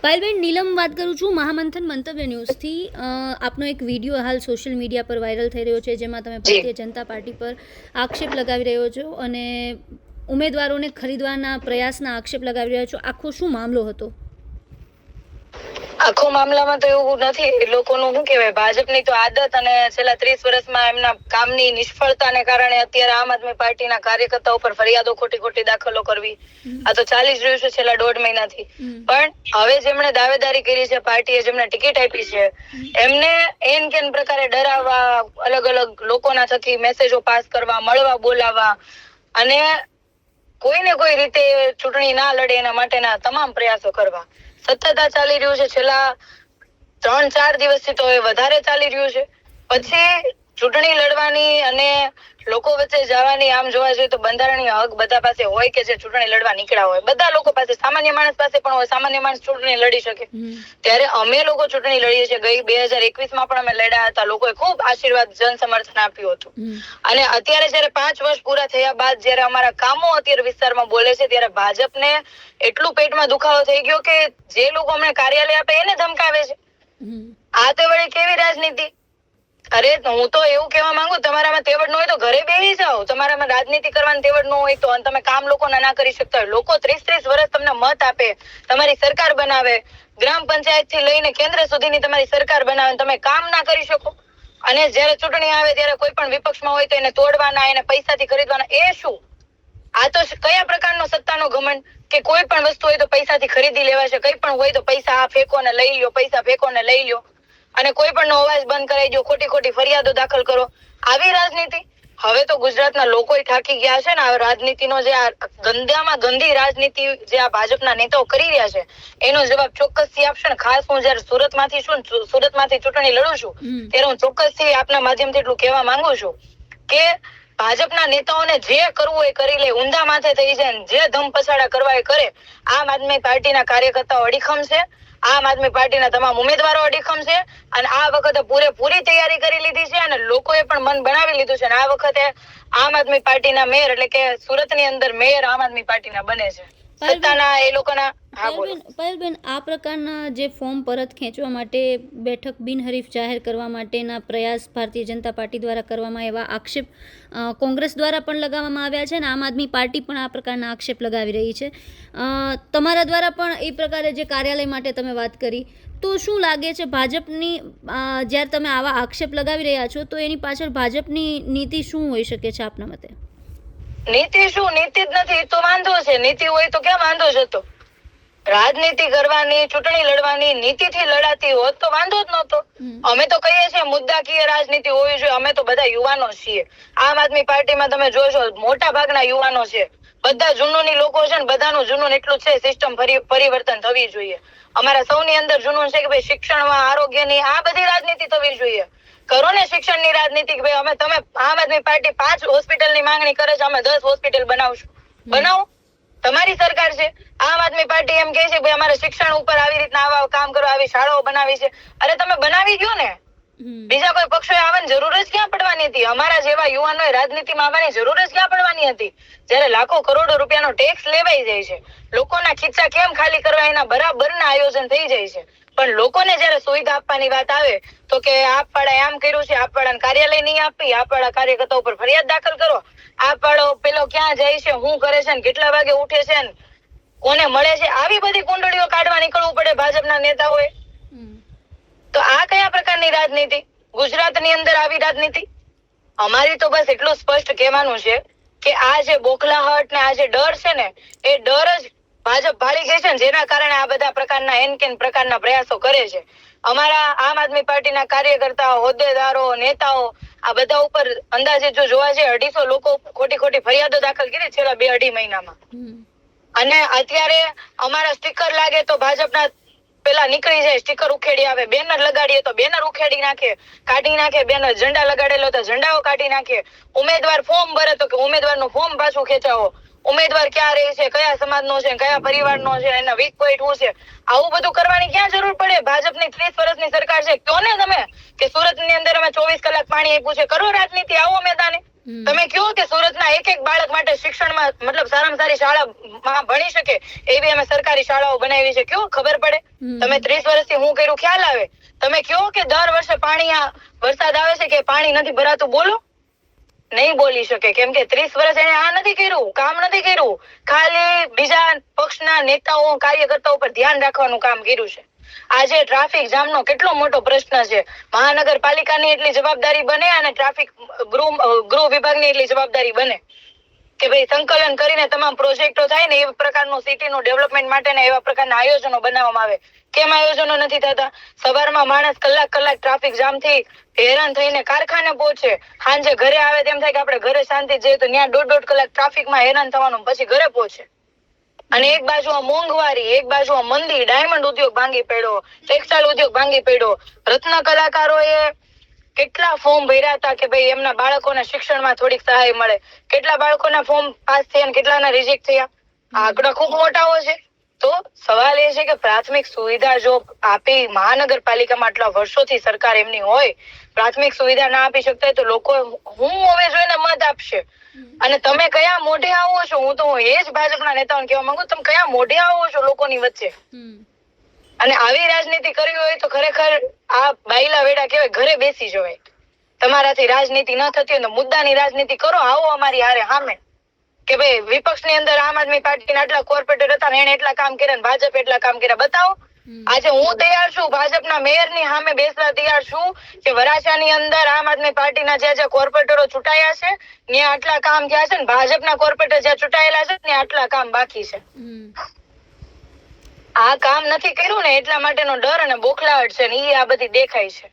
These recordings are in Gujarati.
પાયલબેન, નીલમ વાત કરું છું મહામંથન મંતવ્ય ન્યૂઝથી. આપનો એક વિડીયો હાલ સોશિયલ મીડિયા પર વાયરલ થઈ રહ્યો છે, જેમાં તમે ભારતીય જનતા પાર્ટી પર આક્ષેપ લગાવી રહ્યો છો અને ઉમેદવારોને ખરીદવાના પ્રયાસના આક્ષેપ લગાવી રહ્યા છો. આખો શું મામલો હતો? આખો મામલામાં તો એવું નથી. લોકોનું શું કહેવાય, ભાજપની તો આદત અને છેલ્લા 30 વર્ષમાં એમના કામની નિષ્ફળતાને કારણે અત્યારે આમ આદમી પાર્ટીના કાર્યકર્તાઓ પર ફરિયાદો ખોટી દાખલો કરવી, આ તો ચાલી જ રહ્યું છે છેલ્લા 1.5 મહિનાથી. પણ હવે જેમણે દાવેદારી કરી છે, પાર્ટીએ જેમને ટિકિટ આપી છે, એમને એન કેન પ્રકારે ડરાવવા, અલગ અલગ લોકોના થકી મેસેજો પાસ કરવા, મળવા બોલાવવા અને કોઈને કોઈ રીતે ચૂંટણી ના લડે એના માટેના તમામ પ્રયાસો કરવા સતત આ ચાલી રહ્યું છે. છેલ્લા 3-4 દિવસથી તો એ વધારે ચાલી રહ્યું છે. પછી ચૂંટણી લડવાની અને લોકો વચ્ચે જવાની, આમ જોવા જોઈએ તો બંધારણીય હક બધા પાસે હોય કે જે ચૂંટણી લડવા નીકળ્યા હોય, બધા લોકો પાસે, સામાન્ય માણસ પાસે પણ હોય. સામાન્ય માણસ ચૂંટણી લડી શકે. ત્યારે અમે લોકો ચૂંટણી લડીએ છીએ. ગઈ 2021માં પણ અમે લડ્યા હતા. લોકોએ ખૂબ આશીર્વાદ, જન સમર્થન આપ્યું હતું. અને અત્યારે જયારે 5 વર્ષ પૂરા થયા બાદ જયારે અમારા કામો અત્યારે વિસ્તારમાં બોલે છે, ત્યારે ભાજપને એટલું પેટમાં દુખાવો થઈ ગયો કે જે લોકો અમને કાર્યાલય આપે એને ધમકાવે છે. આ તો વળી કેવી રાજનીતિ? અરે, હું તો એવું કહેવા માંગુ, તમારામાં તેવડ ન હોય તો ઘરે બેસી જાઓ. તમારામાં રાજનીતિ કરવાની તેવડ ન હોય તો, અને તમે કામ લોકોના ના કરી શકતા હોય. લોકો 30 વર્ષ તમને મત આપે, તમારી સરકાર બનાવે, ગ્રામ પંચાયત થી લઈને કેન્દ્ર સુધીની તમારી સરકાર બનાવે, તમે કામ ના કરી શકો. અને જયારે ચૂંટણી આવે ત્યારે કોઈ પણ વિપક્ષમાં હોય તો એને તોડવાના, એને પૈસાથી ખરીદવાના. એ શું? આ તો કયા પ્રકારનો સત્તાનો ઘમંડ કે કોઈ પણ વસ્તુ હોય તો પૈસાથી ખરીદી લેવાશે, કઈ પણ હોય તો પૈસા આ ફેંકો ને લઈ લ્યો, પૈસા ફેંકો ને લઈ લ્યો, અને કોઈ પણ નો અવાજ બંધ કરાવી દો, ખોટી ફરિયાદો દાખલ કરો. આવી રાજનીતિ? હવે તો ગુજરાતના લોકો થાકી ગયા છે ને આ રાજનીતિનો, જે આ ગંદામાં ગંદી રાજનીતિ જે આ ભાજપના નેતાઓ કરી રહ્યા છે, એનો જવાબ ચોક્કસથી આપશે ને. ખાસ હું જયારે સુરતમાંથી ચૂંટણી લડું છું ત્યારે હું ચોક્કસથી આપના માધ્યમથી એટલું કહેવા માંગુ છું કે ભાજપના નેતાઓને જે કરવું એ કરી લે, ઊંધા માથે થઈ જાય, જે ધમ પછાડા કરવા એ કરે. આમ આદમી પાર્ટીના કાર્યકર્તાઓ અડીખમ છે, આમ આદમી પાર્ટીના તમામ ઉમેદવારો અડીખમ છે, અને આ વખતે પૂરેપૂરી તૈયારી કરી લીધી છે અને લોકોએ પણ મન બનાવી લીધું છે. અને આ વખતે આમ આદમી પાર્ટીના મેયર, એટલે કે સુરતની અંદર મેયર આમ આદમી પાર્ટીના બને છે. સત્તાના એ લોકોના. પાયલબેન, આ પ્રકારના જે ફોર્મ પરત ખેંચવા માટે, બેઠક બિનહરીફ જાહેર કરવા માટેના પ્રયાસ ભારતીય જનતા પાર્ટી દ્વારા કરવામાં, એવા આક્ષેપ કોંગ્રેસ દ્વારા પણ લગાવવામાં આવ્યા છે અને આમ આદમી પાર્ટી પણ આ પ્રકારના આક્ષેપ લગાવી રહી છે. તમારા દ્વારા પણ એ પ્રકારે જે કાર્યાલય માટે તમે વાત કરી, તો શું લાગે છે ભાજપની, જ્યારે તમે આવા આક્ષેપ લગાવી રહ્યા છો તો એની પાછળ ભાજપની નીતિ શું હોઈ શકે છે આપના મતે? નીતિ શું? નીતિ જ નથી તો વાંધો છે. નીતિ હોય તો ક્યાં વાંધો જ હતો? રાજનીતિ કરવાની, ચૂંટણી લડવાની નીતિથી લડાતી હોત તો વાંધો જ નહોતો. અમે તો કહીએ છીએ મુદ્દાકીય રાજનીતિ હોવી જોઈએ. અમે તો બધા યુવાનો છીએ. આમ આદમી પાર્ટીમાં તમે જોશો મોટા ભાગના યુવાનો છે. બધા જૂનૂની લોકો છે ને બધાનું જૂનૂન એટલું છે, સિસ્ટમ પરિવર્તન થવી જોઈએ. અમારા સૌની અંદર જૂનૂન છે કે ભાઈ શિક્ષણમાં, આરોગ્યની, આ બધી રાજનીતિ થવી જોઈએ. કરો ને શિક્ષણની રાજનીતિ કે ભાઈ તમે આમ આદમી પાર્ટી 5 હોસ્પિટલની માંગણી કરે છે, અમે 10 હોસ્પિટલ બનાવશું. બનાવો, તમારી સરકાર છે. આમ આદમી પાર્ટી એમ કહે છે ભાઈ અમારે શિક્ષણ ઉપર આવી રીતના આવા કામ કરો, આવી શાળાઓ બનાવી છે. અરે તમે બનાવી ગયો ને, બીજા કોઈ પક્ષોએ આવવાની જરૂર જ ક્યાં પડવાની હતી? અમારા જેવા યુવાનોએ રાજનીતિમાં આવવાની જરૂર જ ક્યાં પડવાની હતી? જ્યારે લાખો કરોડો રૂપિયાનો ટેક્સ લેવાઈ જાય છે, લોકોના ખિસ્સા કેમ ખાલી કરવા એના બરાબરના આયોજન થઈ જાય છે. પણ લોકોને જયારે સુવિધા આપવાની વાત આવે તો કે આપવાળાએ આમ કર્યું છે, આપવાળાને કાર્યાલય નહીં આપી, આપવાળા કાર્યકર્તા ઉપર ફરિયાદ દાખલ કરો, આપવાળો પેલો ક્યાં જાય છે, શું કરે છે, કેટલા વાગે ઉઠે છે, કોને મળે છે, આવી બધી કુંડળીઓ કાઢવા નીકળવું પડે ભાજપના નેતાઓએ. તો આ કયા પ્રકારની રાજનીતિ? ગુજરાતની અંદર આવી રાજનીતિ? અમારી તો બસ એટલું સ્પષ્ટ કહેવાનું છે કે આ જે બોખલાહટ ને આ જે ડર છે ને, એ ડર જ ભાજપ ભાળી ગઈ છે ને, જેના કારણે આ બધા પ્રકારના એનકેન પ્રકારના પ્રયાસો કરે છે. અમારા આમ આદમી પાર્ટીના કાર્યકર્તાઓ, હોદ્દેદારો, નેતાઓ, આ બધા ઉપર અંદાજે જો જોવા જઈએ 250 લોકો ખોટી ફરિયાદો દાખલ કરી છેલ્લા 2-2.5 મહિનામાં. અને અત્યારે અમારા સ્ટીકર લાગે તો ભાજપના પેલા નીકળી જાય, સ્ટીકર ઉખેડી આવે, બેનર લગાડીએ તો બેનર ઉખેડી નાખે, કાઢી નાખે બેનર, ઝંડા લગાડેલો તો ઝંડાઓ કાઢી નાખે, ઉમેદવાર ફોર્મ ભરે તો કે ઉમેદવારનું ફોર્મ પાછું ખેંચાવો, ઉમેદવાર ક્યાં રહે છે, કયા સમાજનો છે, કયા પરિવારનો છે, એના વીક પોઈન્ટ શું છે, આવું બધું કરવાની ક્યાં જરૂર પડે? ભાજપની 30 વર્ષની સરકાર છે. કહો ને તમે કે સુરતની અંદર અમે 24 કલાક પાણી આપ્યું છે. કરો રાજનીતિ, આવો મેદાને. તમે કહો કે સુરતના એક એક બાળક માટે શિક્ષણમાં મતલબ સારામાં સારી શાળામાં ભણી શકે એવી અમે સરકારી શાળાઓ બનાવી છે, કયો ખબર પડે? તમે 30 વર્ષથી હું કર્યું ખ્યાલ આવે? તમે કહો કે દર વર્ષે વરસાદ આવે છે કે પાણી નથી ભરાતું, બોલો. નહીં બોલી શકે, કેમ કે 30 વર્ષ એને આ નથી કર્યું, કામ નથી કર્યું, ખાલી બીજા પક્ષના નેતાઓ કાર્યકર્તાઓ પર ધ્યાન રાખવાનું કામ કર્યું છે. આજે ટ્રાફિક જામનો કેટલો મોટો પ્રશ્ન છે. મહાનગરપાલિકાની એટલી જવાબદારી બને અને ટ્રાફિક ગૃહ વિભાગની એટલી જવાબદારી બને કે ભાઈ સંકલન કરીને તમામ પ્રોજેક્ટો થાય ને એ પ્રકારનું સિટીનું ડેવલપમેન્ટ માટેના એવા પ્રકારના આયોજનો બનાવવામાં આવે. કેમ આયોજનો નથી થતા? સવારમાં માણસ કલાક ટ્રાફિક જામથી હેરાન થઈને કારખાને પહોંચે, સાંજે ઘરે આવે તેમ થાય કે આપણે ઘરે શાંતિ જઈએ તો ત્યાં 1.5 કલાક ટ્રાફિકમાં હેરાન થવાનું, પછી ઘરે પહોંચે. અને એક બાજુ આ મોંઘવારી, એક બાજુ આ મંદી, ડાયમંડ ઉદ્યોગ ભાંગી પડ્યો, ટેક્સટાઇલ ઉદ્યોગ ભાંગી પડ્યો. રત્ન કલાકારોએ કેટલા ફોર્મ ભર્યા હતા કે ભાઈ એમના બાળકોને શિક્ષણમાં થોડીક સહાય મળે. કેટલા બાળકોના ફોર્મ પાસ થયા અને કેટલાના રિજેક્ટ થયા? આંકડા ખૂબ મોટાઓ છે. તો સવાલ એ છે કે પ્રાથમિક સુવિધા જો આપી મહાનગરપાલિકામાં આટલા વર્ષોથી સરકાર એમની હોય, પ્રાથમિક સુવિધા ના આપી શકતા હોય તો લોકો હું હવે જોઈને મત આપશે. અને તમે કયા મોઢે આવો છો? હું તો એ જ ભાજપના નેતાઓને કહેવા માંગુ, તમે કયા મોઢે આવો છો લોકોની વચ્ચે? અને આવી રાજનીતિ કરવી હોય તો ખરેખર આ બાયલા વેડા કહેવાય, ઘરે બેસી જવાય. તમારાથી રાજનીતિ ન થતી હોય તો મુદ્દાની રાજનીતિ કરો, આવો અમારી હારે સામે કે ભાઈ વિપક્ષની અંદર આમ આદમી પાર્ટીના આટલા કોર્પોરેટર હતા ને એને એટલા કામ કર્યા ને ભાજપ એટલા કામ કર્યા, બતાવો. આજે હું તૈયાર છું ભાજપના મેયરની સામે બેસવા તૈયાર છું કે વરાછાની અંદર આમ આદમી પાર્ટીના જ્યાં કોર્પોરેટરો ચૂંટાયા છે ત્યાં આટલા કામ થયા છે ને ભાજપના કોર્પોરેટર જ્યાં ચૂંટાયેલા છે ત્યાં આટલા કામ બાકી છે. આ કામ નથી કર્યું ને એટલા માટેનો ડર અને બોખલાહટ છે ને એ આ બધી દેખાય છે.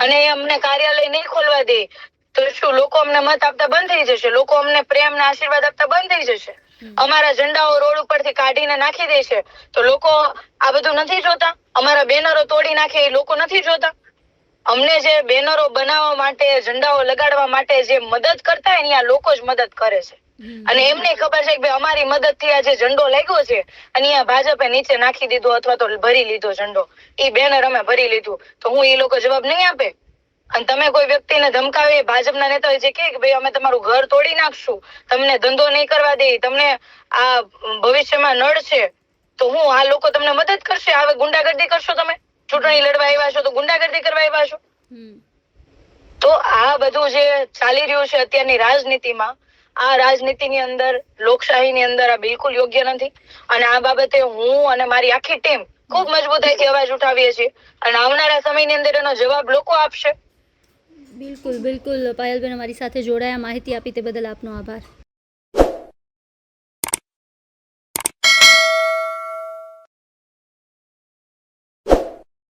અને એ અમને કાર્યાલય નહીં ખોલવા દે તો શું લોકો અમને મત આપતા બંધ થઈ જશે? લોકો અમને પ્રેમના આશીર્વાદ આપતા બંધ થઈ જશે? અમારા ઝંડાઓ રોડ ઉપરથી કાઢીને નાખી દેશે તો લોકો આ બધું નથી જોતા? અમારા બેનરો તોડી નાખે એ લોકો નથી જોતા? અમને જે બેનરો બનાવવા માટે, ઝંડાઓ લગાડવા માટે જે મદદ કરતા હોય ને આ લોકો જ મદદ કરે છે. અને એમને ખબર છે કે ભાઈ અમારી મદદથી આ જે ઝંડો લાગ્યો છે અને આ ભાજપે નીચે નાખી દીધો અથવા તો ભરી લીધો ઝંડો, એ બેનર અમે ભરી લીધું, તો હું એ લોકો જવાબ નહીં આપે? અને તમે કોઈ વ્યક્તિને ધમકાવે, ભાજપના નેતાઓ જે કે ભાઈ અમે તમારું ઘર તોડી નાખશું, તમને ધંધો નહીં કરવા દે, તમને આ ભવિષ્યમાં નડશે, તો હું આ લોકો તમને મદદ કરશે? હવે ગુંડાગર્દી કરશો? તમે ચૂંટણી લડવા આવ્યા છો તો ગુંડાગર્દી કરવા આવ્યા છો? તો આ બધું જે ચાલી રહ્યું છે અત્યારની રાજનીતિમાં, આ રાજનીતિની અંદર, લોકશાહીની અંદર આ બિલકુલ યોગ્ય નથી. અને આ બાબતે હું અને મારી આખી ટીમ ખૂબ મજબૂતાઈથી અવાજ ઉઠાવીએ છીએ અને આવનારા સમયની અંદર એનો જવાબ લોકો આપશે. બિલકુલ પાયલબેન અમારી સાથે જોડાયા, માહિતી આપી તે બદલ આપનો આભાર.